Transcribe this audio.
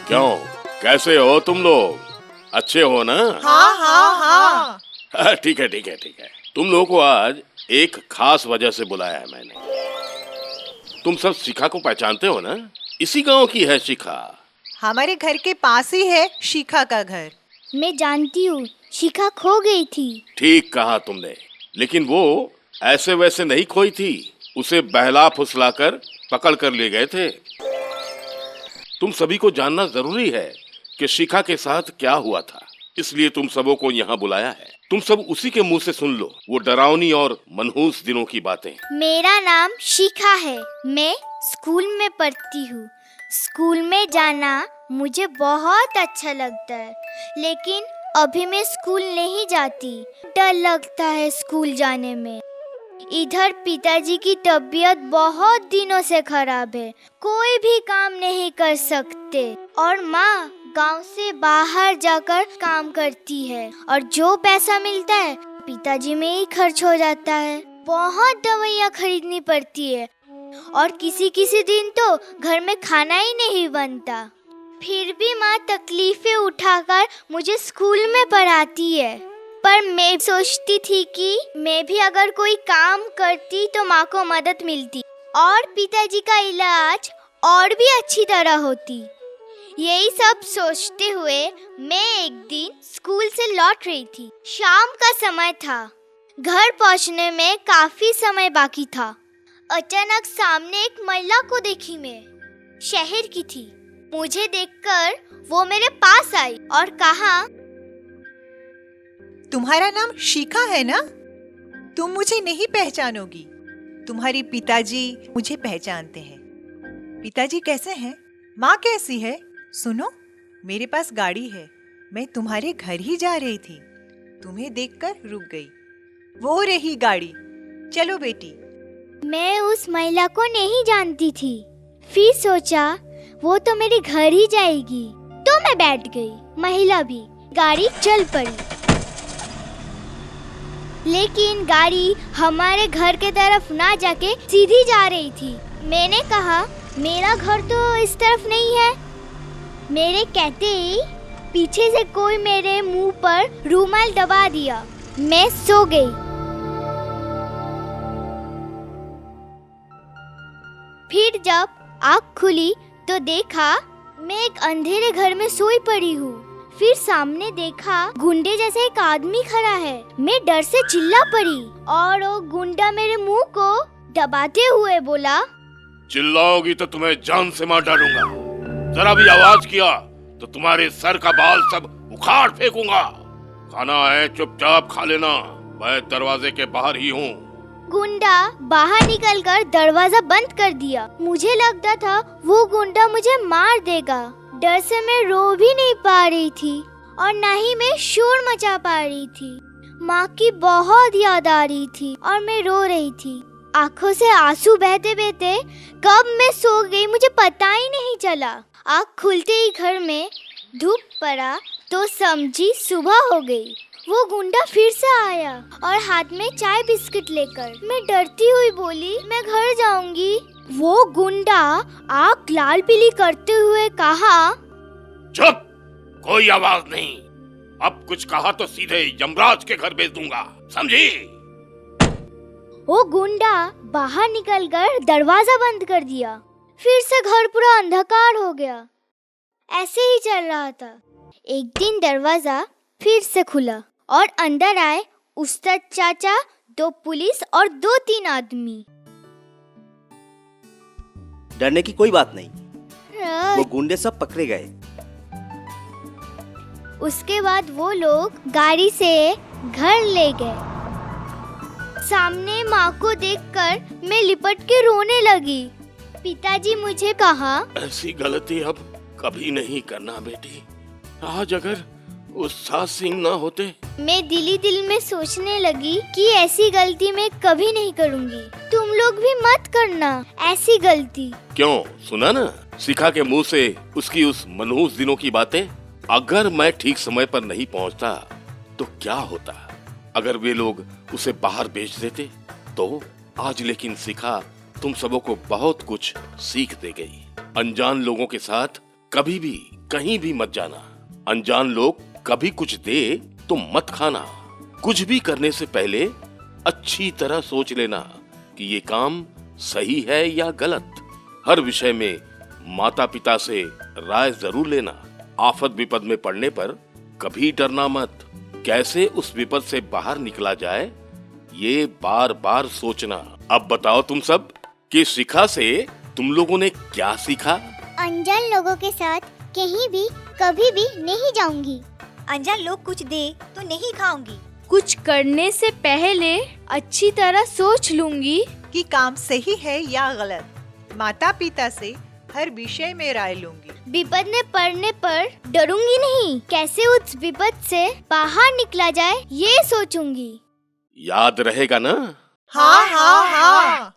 क्यों, कैसे हो तुम लोग? अच्छे हो ना? हाँ हाँ हाँ। ठीक है ठीक है ठीक है। तुम लोगों को आज एक खास वजह से बुलाया है मैंने। तुम सब शिखा को पहचानते हो ना? इसी गांव की है शिखा। हमारे घर के पास ही है शिखा का घर। मैं जानती हूँ, शिखा खो गई थी। ठीक कहा तुमने, लेकिन वो ऐसे वैसे नहीं खोई थी। उसे बहला फुसलाकर पकड़ कर ले गए थे। तुम सभी को जानना जरूरी है कि शिखा के साथ क्या हुआ था, इसलिए तुम सबों को यहाँ बुलाया है। तुम सब उसी के मुंह से सुन लो वो डरावनी और मनहूस दिनों की बातें। मेरा नाम शिखा है। मैं स्कूल में पढ़ती हूँ। स्कूल में जाना मुझे बहुत अच्छा लगता है, लेकिन अभी मैं स्कूल नहीं जाती। डर लगता है स्कूल जाने में। इधर पिताजी की तबीयत बहुत दिनों से खराब है, कोई भी काम नहीं कर सकते, और माँ गांव से बाहर जाकर काम करती है, और जो पैसा मिलता है पिताजी में ही खर्च हो जाता है। बहुत दवाइयाँ खरीदनी पड़ती है, और किसी किसी दिन तो घर में खाना ही नहीं बनता। फिर भी माँ तकलीफें उठाकर मुझे स्कूल में पढ़ाती है। पर मैं सोचती थी कि मैं भी अगर कोई काम करती तो माँ को मदद मिलती और पिताजी का इलाज और भी अच्छी तरह होती। यही सब सोचते हुए मैं एक दिन स्कूल से लौट रही थी। शाम का समय था। घर पहुँचने में काफी समय बाकी था। अचानक सामने एक महिला को देखी। मैं शहर की थी। मुझे देखकर वो मेरे पास आई और कहा, तुम्हारा नाम शिखा है ना? तुम मुझे नहीं पहचानोगी। तुम्हारे पिताजी मुझे पहचानते हैं। पिताजी कैसे हैं? माँ कैसी है? सुनो, मेरे पास गाड़ी है। मैं तुम्हारे घर ही जा रही थी। तुम्हें देखकर रुक गई। वो रही गाड़ी। चलो बेटी। मैं उस महिला को नहीं जानती थी। फिर सोचा वो तो मेरे घर ही जाएगी, तो मैं बैठ गई। महिला भी। गाड़ी चल पड़ी, लेकिन गाड़ी हमारे घर के तरफ ना जाके सीधी जा रही थी। मैंने कहा, मेरा घर तो इस तरफ नहीं है। मेरे कहते ही पीछे से कोई मेरे मुंह पर रूमाल दबा दिया। मैं सो गई। फिर जब आँख खुली तो देखा मैं एक अंधेरे घर में सोई पड़ी हूँ। फिर सामने देखा गुंडे जैसा एक आदमी खड़ा है। मैं डर से चिल्ला पड़ी और वो गुंडा मेरे मुंह को दबाते हुए बोला, चिल्लाओगी तो तुम्हें जान से मार डालूंगा। जरा भी आवाज किया तो तुम्हारे सर का बाल सब उखाड़ फेंकूंगा। खाना है चुपचाप खा लेना, मैं दरवाजे के बाहर ही हूँ। गुंडा बाहर निकलकर दरवाजा बंद कर दिया। मुझे लगता था वो गुंडा मुझे मार देगा। डर से मैं रो भी नहीं पा रही थी और ना ही मैं शोर मचा पा रही थी। माँ की बहुत याद आ रही थी और मैं रो रही थी। आंखों से आंसू बहते बहते कब मैं सो गई मुझे पता ही नहीं चला। आँख खुलते ही घर में धूप पड़ा तो समझी सुबह हो गई। वो गुंडा फिर से आया और हाथ में चाय बिस्किट लेकर। मैं डरती हुई बोली, मैं घर जाऊंगी। वो गुंडा आँख लाल पीली करते हुए कहा, चुप, कोई आवाज नहीं। अब कुछ कहा तो सीधे यमराज के घर भेज दूंगा, समझी? वो गुंडा बाहर निकलकर दरवाजा बंद कर दिया। फिर से घर पूरा अंधकार हो गया। ऐसे ही चल रहा था। एक दिन दरवाजा फिर से खुला और अंदर आए उस्ताद चाचा, 2 पुलिस और 2-3 आदमी। डरने की कोई बात नहीं, वो गुंडे सब पकड़े गए। उसके बाद वो लोग गाड़ी से घर ले गए। सामने माँ को देखकर मैं लिपट के रोने लगी। पिताजी मुझे कहा, ऐसी गलती अब कभी नहीं करना बेटी। आज अगर उस्ताद सिंह ना होते। मैं दिली दिल में सोचने लगी कि ऐसी गलती मैं कभी नहीं करूँगी। तुम लोग भी मत करना ऐसी गलती। क्यों, सुना ना शिखा के मुंह से उसकी उस मनहूस दिनों की बातें। अगर मैं ठीक समय पर नहीं पहुंचता तो क्या होता? अगर वे लोग उसे बाहर बेच देते तो आज। लेकिन शिखा तुम सबों को बहुत कुछ सीख दे गई। अनजान लोगों के साथ कभी भी कहीं भी मत जाना। अनजान लोग कभी कुछ दे तो मत खाना। कुछ भी करने से पहले अच्छी तरह सोच लेना कि ये काम सही है या गलत। हर विषय में माता पिता से राय जरूर लेना। आफत विपद में पड़ने पर कभी डरना मत। कैसे उस विपद से बाहर निकला जाए ये बार बार सोचना। अब बताओ तुम सब कि शिखा से तुम लोगों ने क्या सीखा? अनजान लोगों के साथ कहीं भी कभी भी नहीं जाऊंगी। अनजान लोग कुछ दे तो नहीं खाऊंगी। कुछ करने से पहले अच्छी तरह सोच लूंगी कि काम सही है या गलत। माता पिता से हर विषय में राय लूंगी। विपद में पड़ने पर डरूंगी नहीं, कैसे उस विपद से बाहर निकला जाए ये सोचूंगी। याद रहेगा ना? हाँ हाँ हाँ।